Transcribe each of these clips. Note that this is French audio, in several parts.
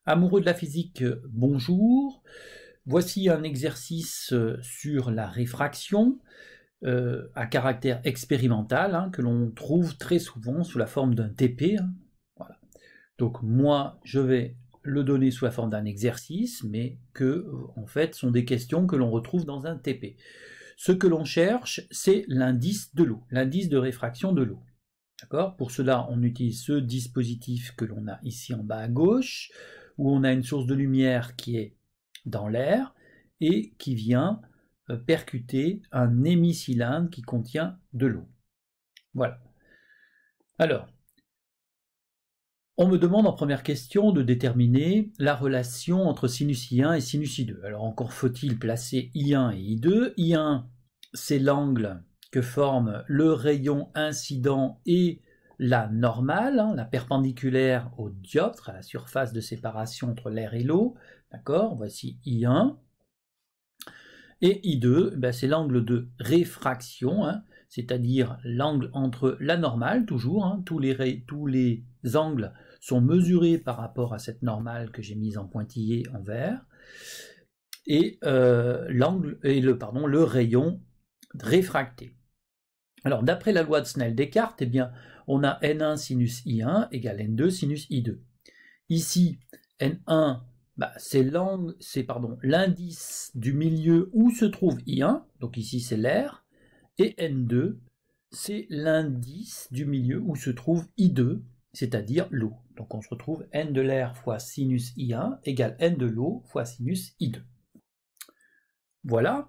Amoureux de la physique, bonjour. Voici un exercice sur la réfraction à caractère expérimental que l'on trouve très souvent sous la forme d'un TP. Voilà. Donc moi, je vais le donner sous la forme d'un exercice, mais que en fait sont des questions que l'on retrouve dans un TP. Ce que l'on cherche, c'est l'indice de l'eau, l'indice de réfraction de l'eau. D'accord ? Pour cela, on utilise ce dispositif que l'on a ici en bas à gauche, où on a une source de lumière qui est dans l'air et qui vient percuter un hémicylindre qui contient de l'eau. Voilà. Alors, on me demande en première question de déterminer la relation entre sinus I1 et sinus I2. Alors encore faut-il placer I1 et I2. I1, c'est l'angle que forme le rayon incident et la normale, la perpendiculaire au dioptre, à la surface de séparation entre l'air et l'eau. D'accord ? Voici I1. Et I2, c'est l'angle de réfraction, c'est-à-dire l'angle entre la normale, toujours, tous les angles sont mesurés par rapport à cette normale que j'ai mise en pointillé en vert, et le rayon réfracté. Alors d'après la loi de Snell-Descartes, on a N1 sinus I1 égale N2 sinus I2. Ici, N1, c'est l'indice du milieu où se trouve I1, donc ici c'est l'air, et N2, c'est l'indice du milieu où se trouve I2, c'est-à-dire l'eau. Donc on se retrouve N de l'air fois sinus I1 égale N de l'eau fois sinus I2. Voilà.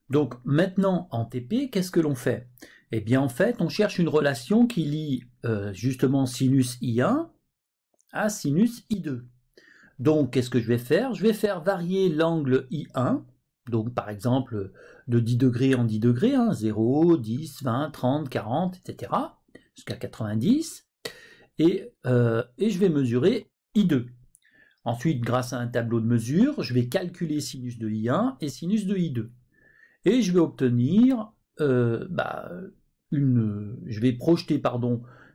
Donc maintenant en TP, qu'est-ce que l'on fait ? Eh bien en fait, on cherche une relation qui lie justement sinus I1 à sinus I2. Donc qu'est-ce que je vais faire ? Je vais faire varier l'angle I1, donc par exemple de 10 degrés en 10 degrés, 0, 10, 20, 30, 40, etc., jusqu'à 90, et je vais mesurer I2. Ensuite, grâce à un tableau de mesure, je vais calculer sinus de I1 et sinus de I2. Et je vais obtenir, je vais projeter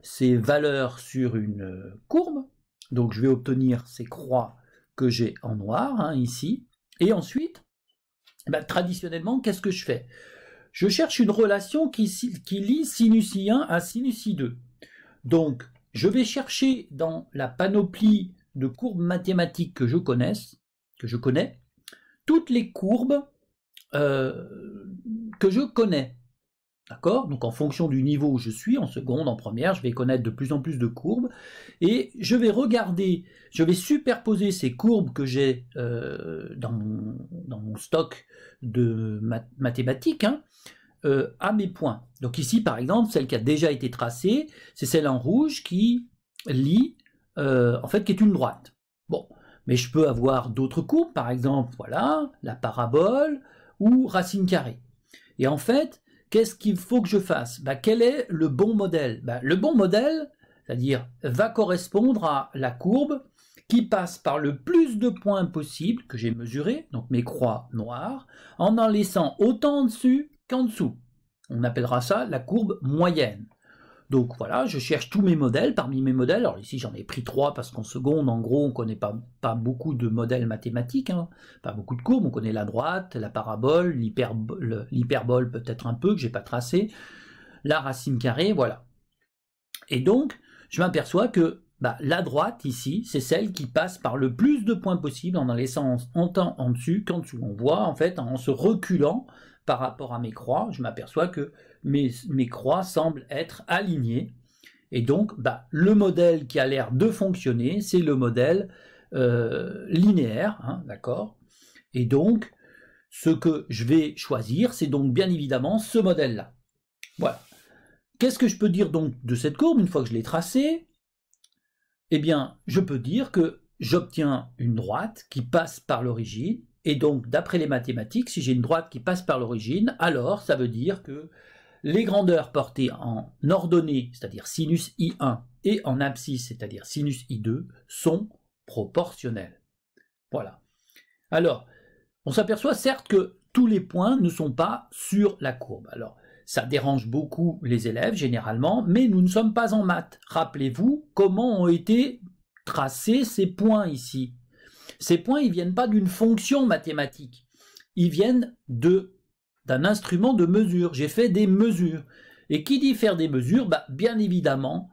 ces valeurs sur une courbe. Donc je vais obtenir ces croix que j'ai en noir, ici. Et ensuite, traditionnellement, qu'est-ce que je fais ? Je cherche une relation qui lie sinus I1 à sinus I2. Donc, je vais chercher dans la panoplie de courbes mathématiques que je connais, toutes les courbes que je connais. D'accord ? Donc en fonction du niveau où je suis, en seconde, en première, je vais connaître de plus en plus de courbes, et je vais superposer ces courbes que j'ai dans mon stock de mathématiques à mes points. Donc ici, par exemple, celle qui a déjà été tracée, c'est celle en rouge qui lie, qui est une droite. Bon, mais je peux avoir d'autres courbes, par exemple, voilà, la parabole ou racine carrée. Et en fait, qu'est-ce qu'il faut que je fasse ? Quel est le bon modèle ? Le bon modèle, c'est-à-dire, va correspondre à la courbe qui passe par le plus de points possible que j'ai mesuré, donc mes croix noires, en laissant autant en dessus qu'en dessous. On appellera ça la courbe moyenne. Donc voilà, je cherche tous mes modèles. Parmi mes modèles, alors ici j'en ai pris 3 parce qu'en seconde, en gros, on ne connaît pas beaucoup de modèles mathématiques, pas beaucoup de courbes. On connaît la droite, la parabole, l'hyperbole peut-être un peu, que je n'ai pas tracé, la racine carrée, voilà. Et donc, je m'aperçois que la droite ici, c'est celle qui passe par le plus de points possible en laissant autant en dessus qu'en dessous. On voit en fait, en se reculant par rapport à mes croix, je m'aperçois que mes croix semblent être alignées. Et donc, le modèle qui a l'air de fonctionner, c'est le modèle linéaire, d'accord ? Et donc, ce que je vais choisir, c'est donc bien évidemment ce modèle-là. Voilà. Qu'est-ce que je peux dire donc de cette courbe une fois que je l'ai tracée ? Eh bien, je peux dire que j'obtiens une droite qui passe par l'origine, et donc, d'après les mathématiques, si j'ai une droite qui passe par l'origine, alors ça veut dire que les grandeurs portées en ordonnée, c'est-à-dire sinus I1, et en abscisse, c'est-à-dire sinus I2, sont proportionnelles. Voilà. Alors, on s'aperçoit certes que tous les points ne sont pas sur la courbe. Alors, ça dérange beaucoup les élèves généralement, mais nous ne sommes pas en maths. Rappelez-vous comment ont été tracés ces points ici. Ces points, ils ne viennent pas d'une fonction mathématique. Ils viennent d'un instrument de mesure. J'ai fait des mesures. Et qui dit faire des mesures, bah, bien évidemment,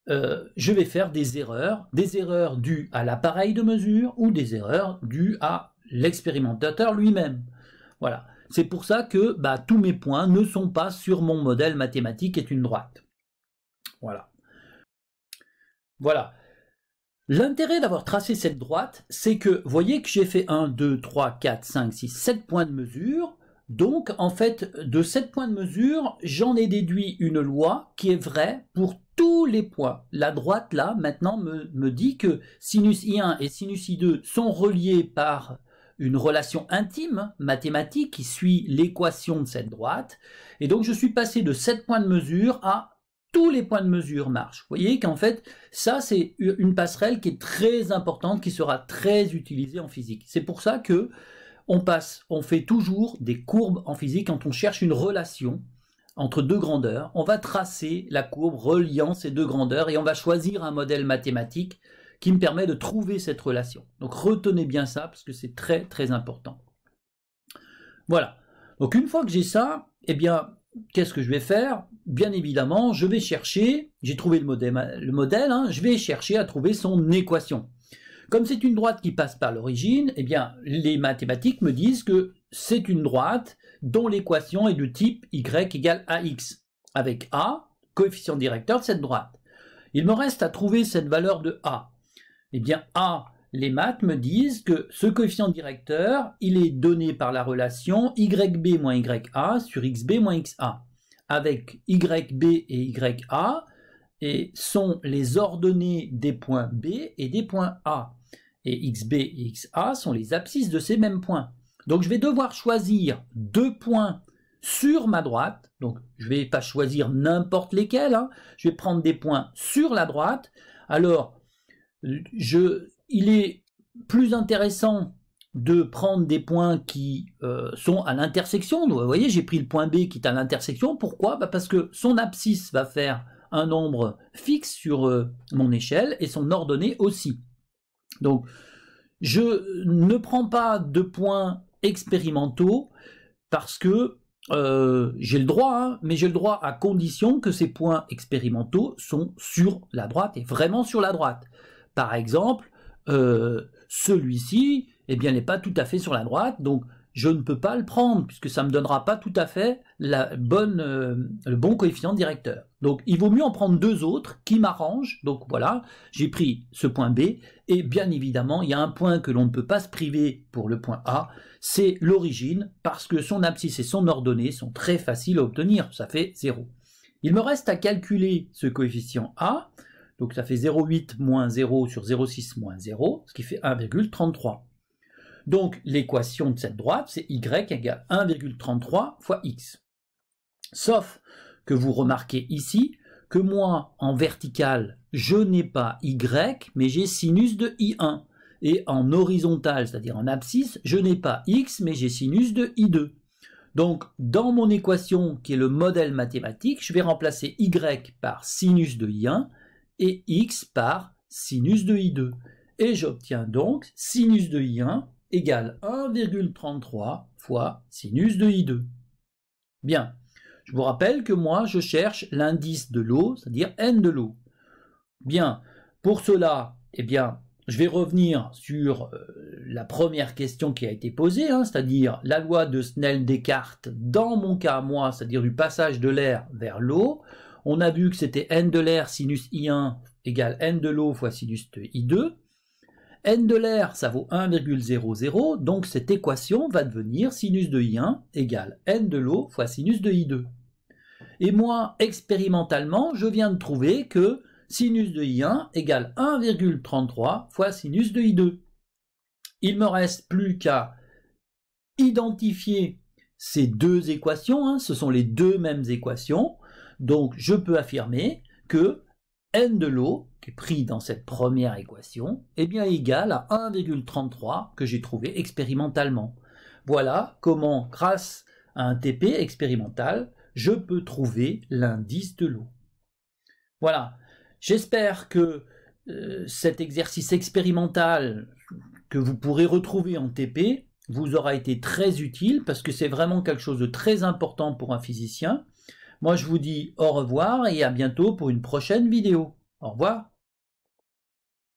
je vais faire des erreurs dues à l'appareil de mesure ou des erreurs dues à l'expérimentateur lui-même. Voilà. C'est pour ça que bah, tous mes points ne sont pas sur mon modèle mathématique qui est une droite. Voilà. Voilà. L'intérêt d'avoir tracé cette droite, c'est que, vous voyez que j'ai fait 1, 2, 3, 4, 5, 6, 7 points de mesure. Donc, en fait, de 7 points de mesure, j'en ai déduit une loi qui est vraie pour tous les points. La droite, là, maintenant, me dit que sinus I1 et sinus I2 sont reliés par une relation intime, mathématique, qui suit l'équation de cette droite. Et donc, je suis passé de 7 points de mesure à tous les points de mesure marchent. Vous voyez qu'en fait, ça, c'est une passerelle qui est très importante, qui sera très utilisée en physique. C'est pour ça que on fait toujours des courbes en physique quand on cherche une relation entre deux grandeurs. On va tracer la courbe reliant ces deux grandeurs et on va choisir un modèle mathématique qui me permet de trouver cette relation. Donc retenez bien ça parce que c'est très très important. Voilà. Donc une fois que j'ai ça, eh bien, qu'est-ce que je vais faire? Bien évidemment, je vais chercher, j'ai trouvé le modèle hein, je vais chercher à trouver son équation. Comme c'est une droite qui passe par l'origine, eh bien, les mathématiques me disent que c'est une droite dont l'équation est de type y égale ax, avec a, coefficient directeur de cette droite. Il me reste à trouver cette valeur de a. Eh bien, a, les maths me disent que ce coefficient directeur, il est donné par la relation yb moins ya sur xb moins xa, avec yb et ya et sont les ordonnées des points B et des points A. Et xb et xa sont les abscisses de ces mêmes points. Donc je vais devoir choisir deux points sur ma droite. Donc je ne vais pas choisir n'importe lesquels. Hein. Je vais prendre des points sur la droite. Alors, il est plus intéressant de prendre des points qui sont à l'intersection. Vous voyez, j'ai pris le point B qui est à l'intersection. Pourquoi? Parce que son abscisse va faire un nombre fixe sur mon échelle et son ordonnée aussi. Donc, je ne prends pas de points expérimentaux parce que j'ai le droit, hein, mais j'ai le droit à condition que ces points expérimentaux sont sur la droite et vraiment sur la droite. Par exemple, celui-ci, eh bien, n'est pas tout à fait sur la droite, donc je ne peux pas le prendre puisque ça ne me donnera pas tout à fait le bon coefficient directeur. Donc il vaut mieux en prendre deux autres qui m'arrangent. Donc voilà, j'ai pris ce point B et bien évidemment il y a un point que l'on ne peut pas se priver pour le point A, c'est l'origine parce que son abscisse et son ordonnée sont très faciles à obtenir, ça fait 0. Il me reste à calculer ce coefficient A, donc ça fait 0,8 moins 0 sur 0,6 moins 0, ce qui fait 1,33. Donc l'équation de cette droite, c'est y égale 1,33 fois x. Sauf que vous remarquez ici que moi, en vertical, je n'ai pas y, mais j'ai sinus de i1. Et en horizontal, c'est-à-dire en abscisse, je n'ai pas x, mais j'ai sinus de i2. Donc, dans mon équation, qui est le modèle mathématique, je vais remplacer y par sinus de i1 et x par sinus de i2. Et j'obtiens donc sinus de i1 égale 1,33 fois sinus de i2. Bien, je vous rappelle que moi, je cherche l'indice de l'eau, c'est-à-dire n de l'eau. Bien, pour cela, eh bien, je vais revenir sur la première question qui a été posée, hein, c'est-à-dire la loi de Snell-Descartes, dans mon cas, moi, c'est-à-dire du passage de l'air vers l'eau. On a vu que c'était n de l'air sinus i1 égale n de l'eau fois sinus de i2. N de l'air, ça vaut 1,00, donc cette équation va devenir sinus de I1 égale N de l'eau fois sinus de I2. Et moi, expérimentalement, je viens de trouver que sinus de I1 égale 1,33 fois sinus de I2. Il me reste plus qu'à identifier ces deux équations, hein, ce sont les deux mêmes équations, donc je peux affirmer que N de l'eau, qui est pris dans cette première équation, est bien égal à 1,33 que j'ai trouvé expérimentalement. Voilà comment, grâce à un TP expérimental, je peux trouver l'indice de l'eau. Voilà, j'espère que cet exercice expérimental que vous pourrez retrouver en TP vous aura été très utile parce que c'est vraiment quelque chose de très important pour un physicien. Moi, je vous dis au revoir et à bientôt pour une prochaine vidéo. Au revoir.